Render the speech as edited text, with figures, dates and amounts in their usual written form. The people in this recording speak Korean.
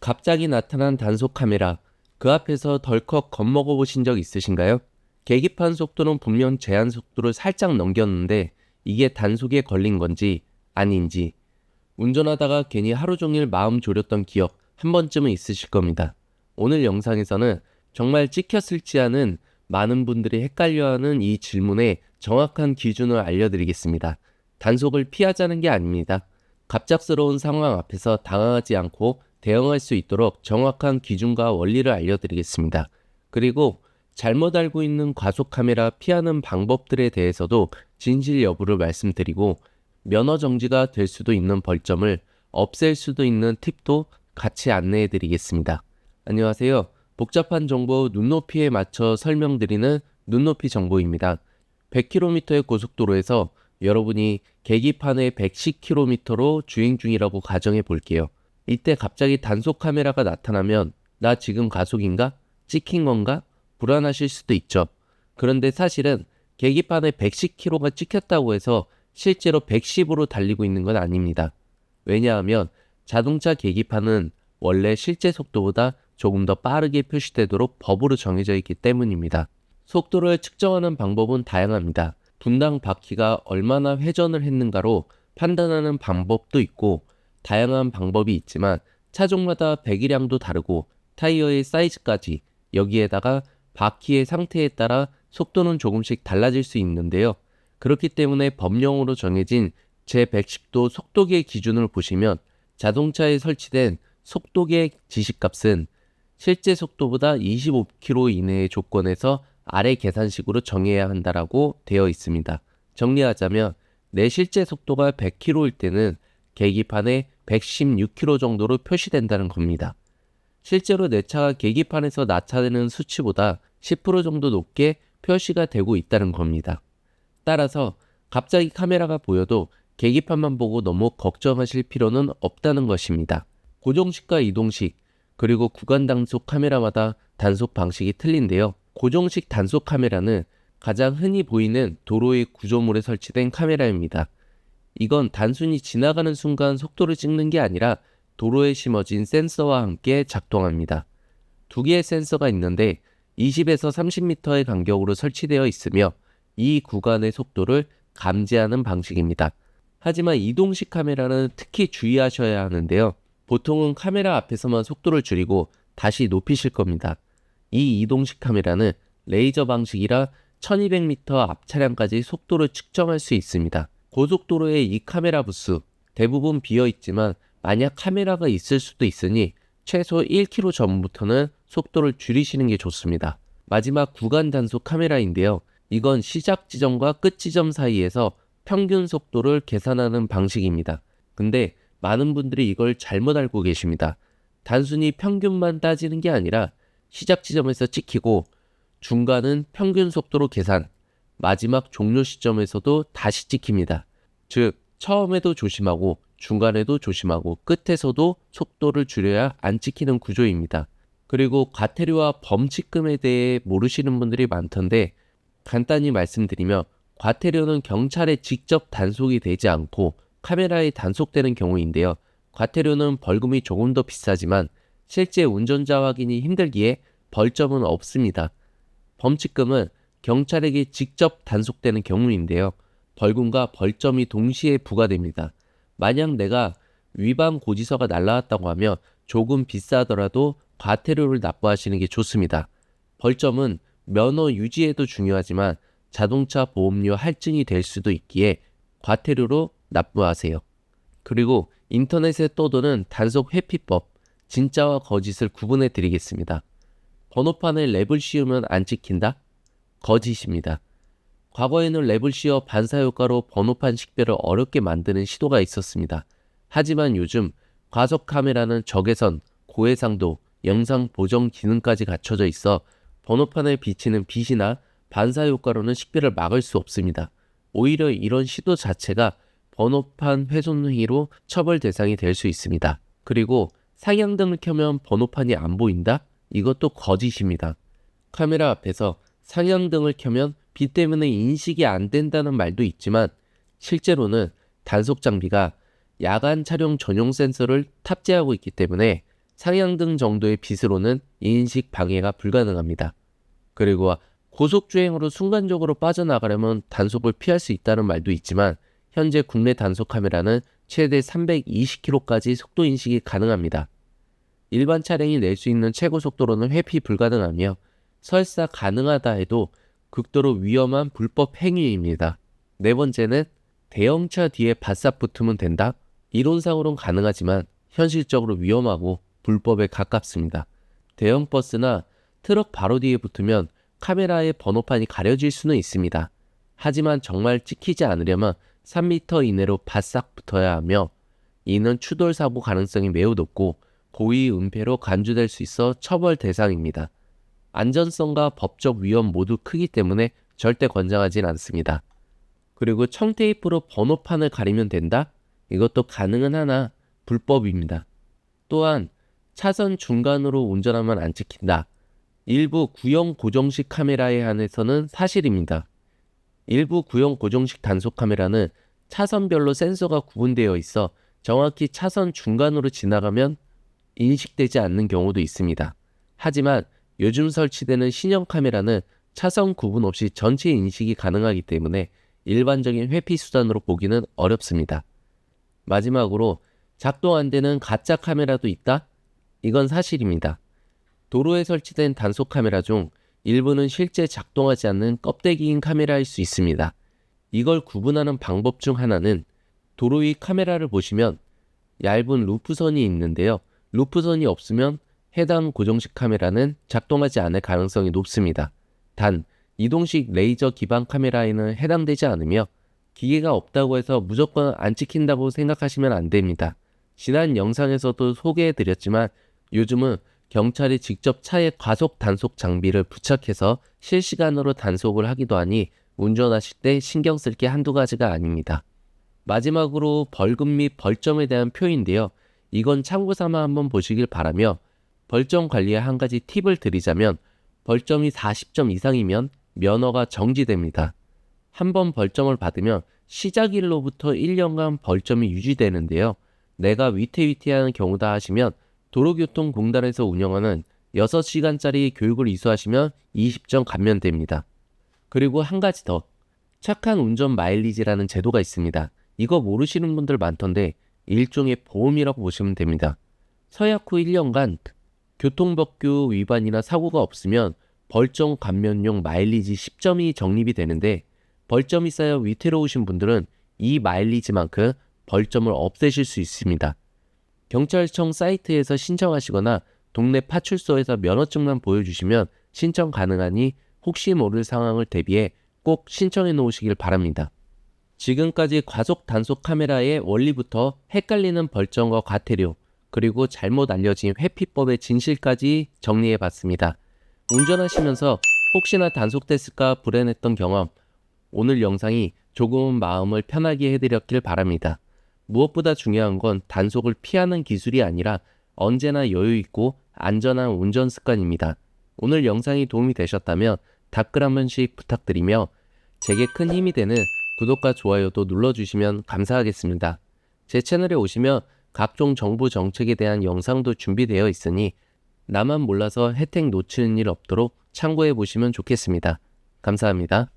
갑자기 나타난 단속 카메라, 그 앞에서 덜컥 겁먹어 보신 적 있으신가요? 계기판 속도는 분명 제한 속도를 살짝 넘겼는데 이게 단속에 걸린 건지 아닌지 운전하다가 괜히 하루 종일 마음 졸였던 기억 한 번쯤은 있으실 겁니다. 오늘 영상에서는 정말 찍혔을지 하는 많은 분들이 헷갈려하는 이 질문에 정확한 기준을 알려드리겠습니다. 단속을 피하자는 게 아닙니다. 갑작스러운 상황 앞에서 당황하지 않고 대응할 수 있도록 정확한 기준과 원리를 알려드리겠습니다. 그리고 잘못 알고 있는 과속카메라 피하는 방법들에 대해서도 진실 여부를 말씀드리고 면허 정지가 될 수도 있는 벌점을 없앨 수도 있는 팁도 같이 안내해 드리겠습니다. 안녕하세요. 복잡한 정보 눈높이에 맞춰 설명드리는 눈높이 정보입니다. 100km의 고속도로에서 여러분이 계기판에 110km로 주행 중이라고 가정해 볼게요. 이때 갑자기 단속 카메라가 나타나면 나 지금 가속인가? 찍힌 건가? 불안하실 수도 있죠. 그런데 사실은 계기판에 110km가 찍혔다고 해서 실제로 110으로 달리고 있는 건 아닙니다. 왜냐하면 자동차 계기판은 원래 실제 속도보다 조금 더 빠르게 표시되도록 법으로 정해져 있기 때문입니다. 속도를 측정하는 방법은 다양합니다. 분당 바퀴가 얼마나 회전을 했는가로 판단하는 방법도 있고 다양한 방법이 있지만 차종마다 배기량도 다르고 타이어의 사이즈까지 여기에다가 바퀴의 상태에 따라 속도는 조금씩 달라질 수 있는데요. 그렇기 때문에 법령으로 정해진 제110도 속도계 기준을 보시면 자동차에 설치된 속도계 지시값은 실제 속도보다 25km 이내의 조건에서 아래 계산식으로 정해야 한다라고 되어 있습니다. 정리하자면 내 실제 속도가 100km일 때는 계기판에 116km 정도로 표시된다는 겁니다. 실제로 내 차가 계기판에서 나타내는 수치보다 10% 정도 높게 표시가 되고 있다는 겁니다. 따라서 갑자기 카메라가 보여도 계기판만 보고 너무 걱정하실 필요는 없다는 것입니다. 고정식과 이동식, 그리고 구간 단속 카메라마다 단속 방식이 틀린데요. 고정식 단속 카메라는 가장 흔히 보이는 도로의 구조물에 설치된 카메라입니다. 이건 단순히 지나가는 순간 속도를 찍는 게 아니라 도로에 심어진 센서와 함께 작동합니다. 두 개의 센서가 있는데 20에서 30m의 간격으로 설치되어 있으며 이 구간의 속도를 감지하는 방식입니다. 하지만 이동식 카메라는 특히 주의하셔야 하는데요. 보통은 카메라 앞에서만 속도를 줄이고 다시 높이실 겁니다. 이 이동식 카메라는 레이저 방식이라 1200m 앞 차량까지 속도를 측정할 수 있습니다. 고속도로의 이 카메라 부스 대부분 비어 있지만 만약 카메라가 있을 수도 있으니 최소 1km 전부터는 속도를 줄이시는 게 좋습니다. 마지막 구간 단속 카메라인데요. 이건 시작 지점과 끝 지점 사이에서 평균 속도를 계산하는 방식입니다. 근데 많은 분들이 이걸 잘못 알고 계십니다. 단순히 평균만 따지는 게 아니라 시작 지점에서 찍히고 중간은 평균 속도로 계산, 마지막 종료 시점에서도 다시 찍힙니다. 즉, 처음에도 조심하고 중간에도 조심하고 끝에서도 속도를 줄여야 안 찍히는 구조입니다. 그리고 과태료와 범칙금에 대해 모르시는 분들이 많던데 간단히 말씀드리면 과태료는 경찰에 직접 단속이 되지 않고 카메라에 단속되는 경우인데요. 과태료는 벌금이 조금 더 비싸지만 실제 운전자 확인이 힘들기에 벌점은 없습니다. 범칙금은 경찰에게 직접 단속되는 경우인데요. 벌금과 벌점이 동시에 부과됩니다. 만약 내가 위반 고지서가 날라왔다고 하면 조금 비싸더라도 과태료를 납부하시는 게 좋습니다. 벌점은 면허 유지에도 중요하지만 자동차 보험료 할증이 될 수도 있기에 과태료로 납부하세요. 그리고 인터넷에 떠도는 단속 회피법, 진짜와 거짓을 구분해 드리겠습니다. 번호판에 랩을 씌우면 안 찍힌다? 거짓입니다. 과거에는 랩을 씌워 반사효과로 번호판 식별을 어렵게 만드는 시도가 있었습니다. 하지만 요즘 과속 카메라는 적외선, 고해상도, 영상 보정 기능까지 갖춰져 있어 번호판에 비치는 빛이나 반사효과로는 식별을 막을 수 없습니다. 오히려 이런 시도 자체가 번호판 훼손 행위로 처벌 대상이 될 수 있습니다. 그리고 상향등을 켜면 번호판이 안 보인다? 이것도 거짓입니다. 카메라 앞에서 상향등을 켜면 빛 때문에 인식이 안 된다는 말도 있지만 실제로는 단속 장비가 야간 촬영 전용 센서를 탑재하고 있기 때문에 상향등 정도의 빛으로는 인식 방해가 불가능합니다. 그리고 고속주행으로 순간적으로 빠져나가려면 단속을 피할 수 있다는 말도 있지만 현재 국내 단속 카메라는 최대 320km까지 속도 인식이 가능합니다. 일반 차량이 낼 수 있는 최고 속도로는 회피 불가능하며 설사 가능하다 해도 극도로 위험한 불법 행위입니다. 네 번째는 대형차 뒤에 바싹 붙으면 된다? 이론상으로는 가능하지만 현실적으로 위험하고 불법에 가깝습니다. 대형 버스나 트럭 바로 뒤에 붙으면 카메라의 번호판이 가려질 수는 있습니다. 하지만 정말 찍히지 않으려면 3m 이내로 바싹 붙어야 하며 이는 추돌 사고 가능성이 매우 높고 고의 은폐로 간주될 수 있어 처벌 대상입니다. 안전성과 법적 위험 모두 크기 때문에 절대 권장하진 않습니다. 그리고 청테이프로 번호판을 가리면 된다? 이것도 가능은 하나 불법입니다. 또한 차선 중간으로 운전하면 안 찍힌다. 일부 구형 고정식 카메라에 한해서는 사실입니다. 일부 구형 고정식 단속 카메라는 차선별로 센서가 구분되어 있어 정확히 차선 중간으로 지나가면 인식되지 않는 경우도 있습니다. 하지만 요즘 설치되는 신형 카메라는 차선 구분 없이 전체 인식이 가능하기 때문에 일반적인 회피 수단으로 보기는 어렵습니다. 마지막으로 작동 안 되는 가짜 카메라도 있다? 이건 사실입니다. 도로에 설치된 단속 카메라 중 일부는 실제 작동하지 않는 껍데기인 카메라일 수 있습니다. 이걸 구분하는 방법 중 하나는 도로 위 카메라를 보시면 얇은 루프선이 있는데요. 루프선이 없으면 해당 고정식 카메라는 작동하지 않을 가능성이 높습니다. 단, 이동식 레이저 기반 카메라에는 해당되지 않으며 기계가 없다고 해서 무조건 안 찍힌다고 생각하시면 안 됩니다. 지난 영상에서도 소개해드렸지만 요즘은 경찰이 직접 차에 과속 단속 장비를 부착해서 실시간으로 단속을 하기도 하니 운전하실 때 신경 쓸 게 한두 가지가 아닙니다. 마지막으로 벌금 및 벌점에 대한 표인데요. 이건 참고 삼아 한번 보시길 바라며 벌점 관리에 한 가지 팁을 드리자면 벌점이 40점 이상이면 면허가 정지됩니다. 한 번 벌점을 받으면 시작일로부터 1년간 벌점이 유지되는데요. 내가 위태위태한 경우다 하시면 도로교통공단에서 운영하는 6시간짜리 교육을 이수하시면 20점 감면됩니다. 그리고 한 가지 더, 착한 운전 마일리지라는 제도가 있습니다. 이거 모르시는 분들 많던데 일종의 보험이라고 보시면 됩니다. 서약 후 1년간 교통법규 위반이나 사고가 없으면 벌점 감면용 마일리지 10점이 적립이 되는데 벌점이 쌓여 위태로우신 분들은 이 마일리지만큼 벌점을 없애실 수 있습니다. 경찰청 사이트에서 신청하시거나 동네 파출소에서 면허증만 보여주시면 신청 가능하니 혹시 모를 상황을 대비해 꼭 신청해 놓으시길 바랍니다. 지금까지 과속 단속 카메라의 원리부터 헷갈리는 벌점과 과태료, 그리고 잘못 알려진 회피법의 진실까지 정리해 봤습니다. 운전하시면서 혹시나 단속됐을까 불안했던 경험, 오늘 영상이 조금은 마음을 편하게 해드렸길 바랍니다. 무엇보다 중요한 건 단속을 피하는 기술이 아니라 언제나 여유있고 안전한 운전 습관입니다. 오늘 영상이 도움이 되셨다면 댓글 한 번씩 부탁드리며 제게 큰 힘이 되는 구독과 좋아요도 눌러주시면 감사하겠습니다. 제 채널에 오시면 각종 정부 정책에 대한 영상도 준비되어 있으니 나만 몰라서 혜택 놓치는 일 없도록 참고해 보시면 좋겠습니다. 감사합니다.